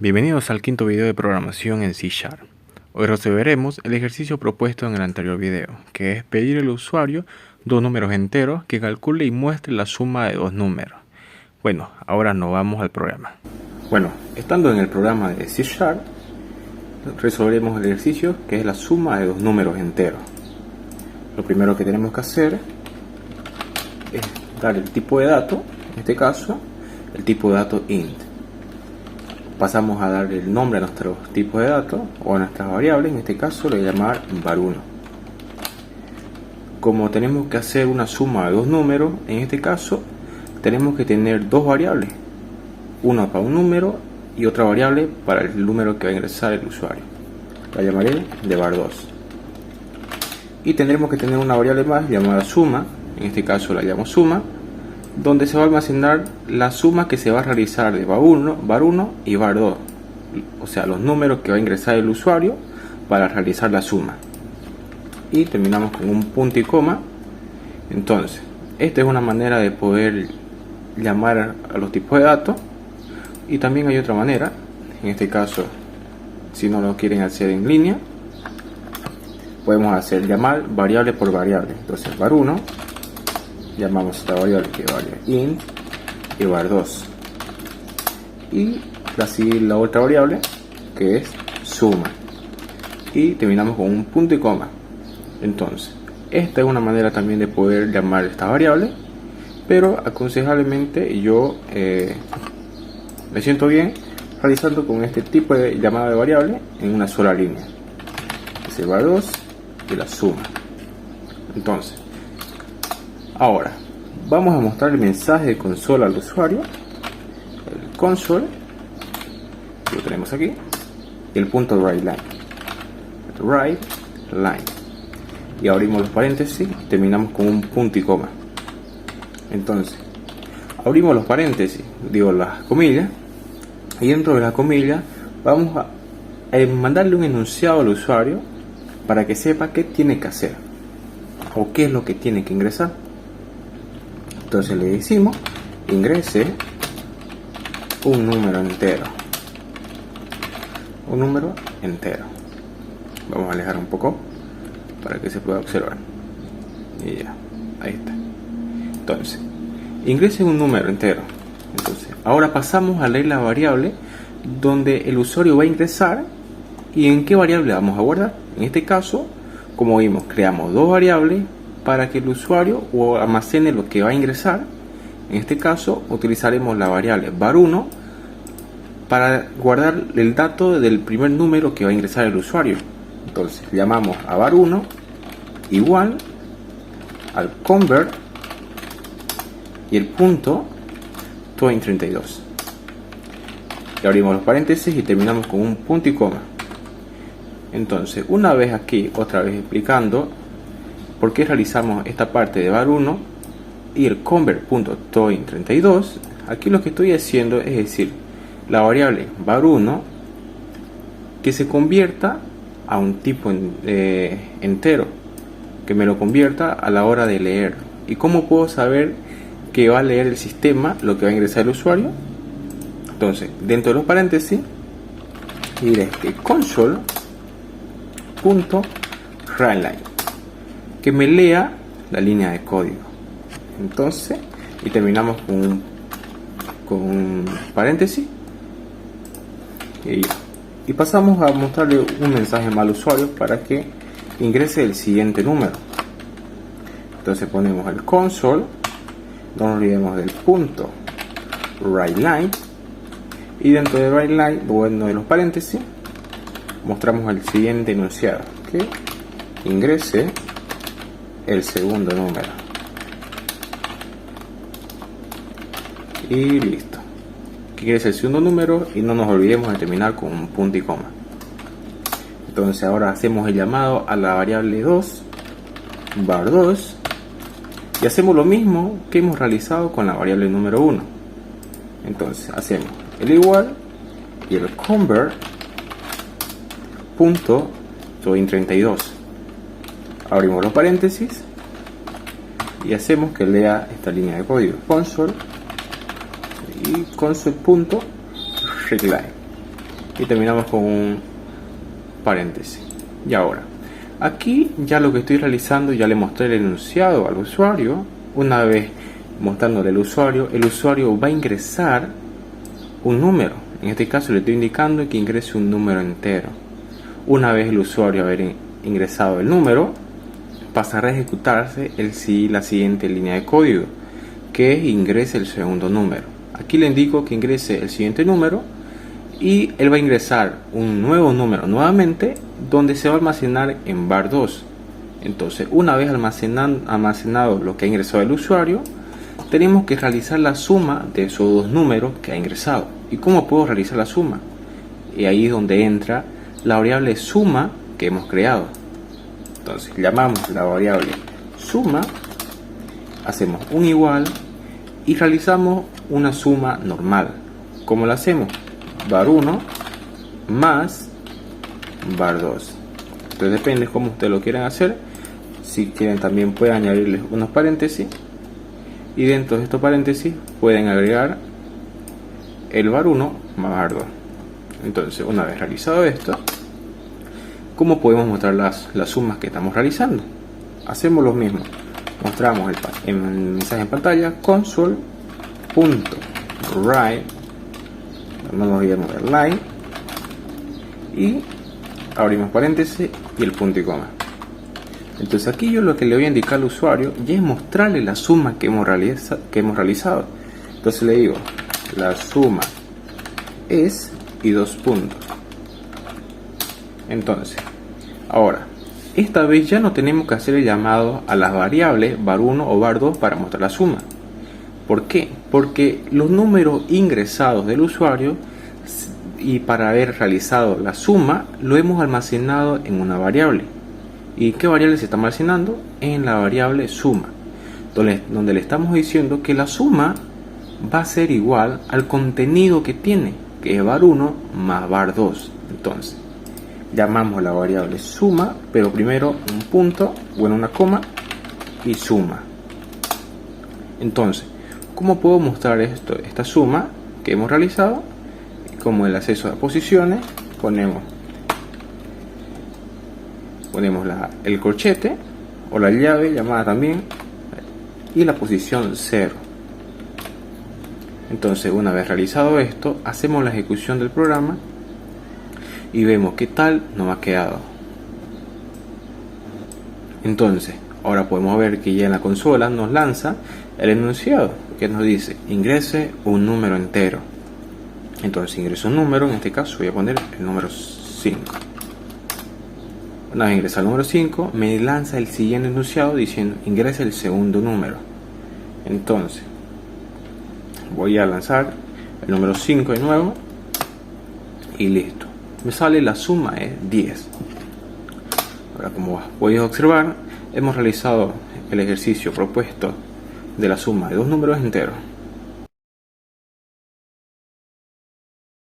Bienvenidos al quinto video de programación en C#. Hoy resolveremos el ejercicio propuesto en el anterior video, que es pedir al usuario dos números enteros que calcule y muestre la suma de dos números. Bueno, ahora nos vamos al programa. Bueno, estando en el programa de C#, resolveremos el ejercicio que es la suma de dos números enteros. Lo primero que tenemos que hacer es dar el tipo de dato, en este caso, el tipo de dato int. Pasamos a dar el nombre a nuestro tipo de datos o a nuestras variables, en este caso le voy a llamar var1. Como tenemos que hacer una suma de dos números, en este caso tenemos que tener dos variables, una para un número y otra variable para el número que va a ingresar el usuario. La llamaré de var2. Y tendremos que tener una variable más llamada suma, en este caso la llamo suma, donde se va a almacenar la suma que se va a realizar de var1 y var2, o sea, los números que va a ingresar el usuario para realizar la suma. Y terminamos con un punto y coma. Entonces, esta es una manera de poder llamar a los tipos de datos, y también hay otra manera, en este caso, si no lo quieren hacer en línea, podemos hacer llamar variable por variable. Entonces, var1, llamamos esta variable que vale int y var2, y así la otra variable que es suma, y terminamos con un punto y coma. Entonces, esta es una manera también de poder llamar esta variable, pero aconsejablemente yo me siento bien realizando con este tipo de llamada de variable en una sola línea. Es el var2 y la suma. Entonces, ahora vamos a mostrar el mensaje de consola al usuario, el console, lo tenemos aquí, y el punto writeLine, y abrimos los paréntesis y terminamos con un punto y coma. Entonces, abrimos los paréntesis, digo las comillas, y dentro de la comilla vamos a mandarle un enunciado al usuario para que sepa qué tiene que hacer o qué es lo que tiene que ingresar. Entonces le decimos ingrese un número entero. Vamos a alejar un poco para que se pueda observar. Y ya, ahí está. Entonces, ingrese un número entero. Entonces, ahora pasamos a leer la variable donde el usuario va a ingresar y en qué variable vamos a guardar. En este caso, como vimos, creamos dos variables para que el usuario o almacene lo que va a ingresar. En este caso utilizaremos la variable var1 para guardar el dato del primer número que va a ingresar el usuario. Entonces llamamos a var1 igual al convert y el punto toin32, y abrimos los paréntesis y terminamos con un punto y coma. Entonces, una vez aquí, otra vez explicando por qué realizamos esta parte de var1 y el convert.toin32, aquí lo que estoy haciendo es decir, la variable var1 que se convierta a un tipo entero, que me lo convierta a la hora de leer. ¿Y cómo puedo saber que va a leer el sistema lo que va a ingresar el usuario? Entonces, dentro de los paréntesis diré que console.writeLine, que me lea la línea de código. Entonces, y terminamos con un paréntesis y pasamos a mostrarle un mensaje más al usuario para que ingrese el siguiente número. Entonces ponemos el console, no nos olvidemos del punto writeLine, y dentro de writeLine, bueno, de los paréntesis, mostramos el siguiente enunciado, que ingrese el segundo número, y listo, que ingrese el segundo número, y no nos olvidemos de terminar con un punto y coma. Entonces ahora hacemos el llamado a la variable var2 y hacemos lo mismo que hemos realizado con la variable número 1. Entonces hacemos el igual y el convert.toin32, abrimos los paréntesis y hacemos que lea esta línea de código, console y console.writeLine. y terminamos con un paréntesis. Y ahora, aquí ya lo que estoy realizando, ya le mostré el enunciado al usuario. Una vez mostrándole al usuario, el usuario va a ingresar un número. En este caso le estoy indicando que ingrese un número entero. Una vez el usuario haber ingresado el número, pasará a ejecutarse la siguiente línea de código, que es ingrese el segundo número. Aquí le indico que ingrese el siguiente número y él va a ingresar un nuevo número nuevamente, donde se va a almacenar en var2. Entonces, una vez almacenado lo que ha ingresado el usuario, tenemos que realizar la suma de esos dos números que ha ingresado. ¿Y cómo puedo realizar la suma? Y ahí es donde entra la variable suma que hemos creado. Entonces llamamos la variable suma, hacemos un igual y realizamos una suma normal. ¿Cómo la hacemos? var1 más var2. Entonces depende cómo ustedes lo quieran hacer. Si quieren también pueden añadirles unos paréntesis, y dentro de estos paréntesis pueden agregar el var1 más var2. Entonces, una vez realizado esto, ¿cómo podemos mostrar las sumas que estamos realizando? Hacemos lo mismo. Mostramos el mensaje en pantalla, console.write, no nos olvidemos del line, y abrimos paréntesis y el punto y coma. Entonces aquí yo lo que le voy a indicar al usuario ya es mostrarle la suma que hemos realizado. Entonces le digo, la suma es, y dos puntos. Entonces, ahora, esta vez ya no tenemos que hacer el llamado a las variables var1 o var2 para mostrar la suma. ¿Por qué? Porque los números ingresados del usuario, y para haber realizado la suma, lo hemos almacenado en una variable. ¿Y qué variable se está almacenando? En la variable suma, donde le estamos diciendo que la suma va a ser igual al contenido que tiene, que es var1 más var2. Entonces, llamamos la variable suma, pero primero un punto, bueno, una coma, y suma. Entonces, ¿cómo puedo mostrar esta suma que hemos realizado? Como el acceso a posiciones, ponemos el corchete o la llave llamada también, y la posición 0. Entonces, una vez realizado esto, hacemos la ejecución del programa y vemos qué tal nos ha quedado. Entonces, ahora podemos ver que ya en la consola nos lanza el enunciado que nos dice ingrese un número entero. Entonces ingreso un número, en este caso voy a poner el número 5. Una vez ingresado el número 5, me lanza el siguiente enunciado diciendo ingresa el segundo número. Entonces voy a lanzar el número 5 de nuevo y listo. Me sale la suma es 10. Ahora, como podéis observar, hemos realizado el ejercicio propuesto de la suma de dos números enteros.